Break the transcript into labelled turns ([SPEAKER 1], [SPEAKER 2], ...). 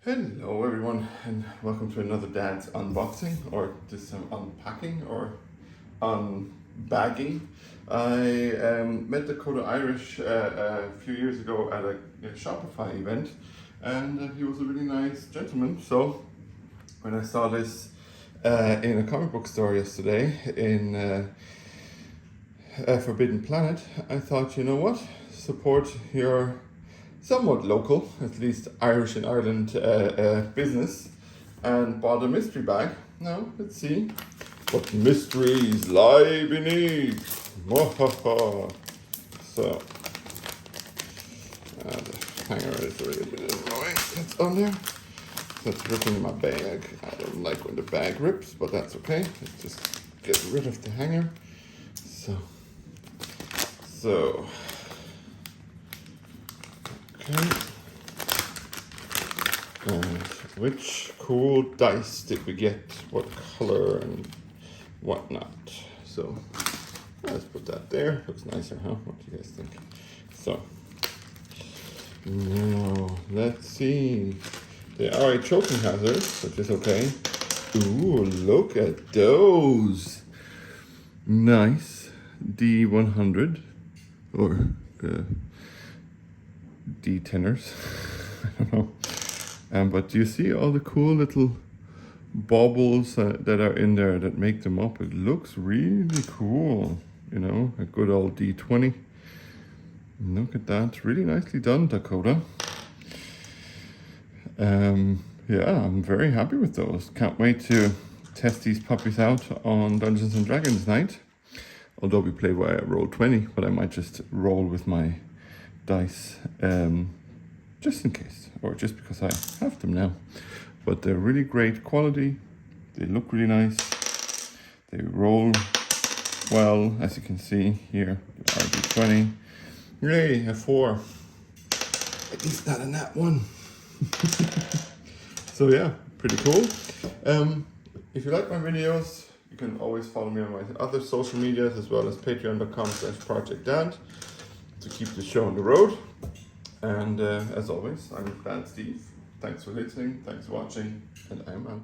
[SPEAKER 1] Hello everyone, and welcome to another Dad's unboxing, or just some unpacking or unbagging. I met Dakota Irish a few years ago at a Shopify event, and he was a really nice gentleman. So when I saw this in a comic book store yesterday in Forbidden Planet, I thought, you know what, support your somewhat local, at least Irish in Ireland business, and bought a mystery bag. Now, let's see what mysteries lie beneath. So, the hanger is a little bit annoying. It's on there. That's ripping in my bag. I don't like when the bag rips, but that's okay. Let's just get rid of the hanger. So. Okay. And which cool dice did we get? What color and whatnot? So let's put that there. Looks nicer, huh? What do you guys think? So now let's see. They are a choking hazard, which is okay. Ooh, look at those! Nice D100 or D10ers. I don't know. But do you see all the cool little baubles that are in there that make them up? It looks really cool. You know, a good old D20. Look at that. Really nicely done, Dakota. Yeah, I'm very happy with those. Can't wait to test these puppies out on Dungeons and Dragons night. Although we play by Roll20, but I might just roll with my dice just in case, or just because I have them now. But they're really great quality. They look really nice. They roll well, as you can see here. RD20. Yay, a 4. At least not a nat 1. So yeah, pretty cool. If you like my videos, you can always follow me on my other social medias, as well as patreon.com/projectdad to keep the show on the road. And as always, I'm Dad Steve. Thanks for listening, thanks for watching, and I'm out.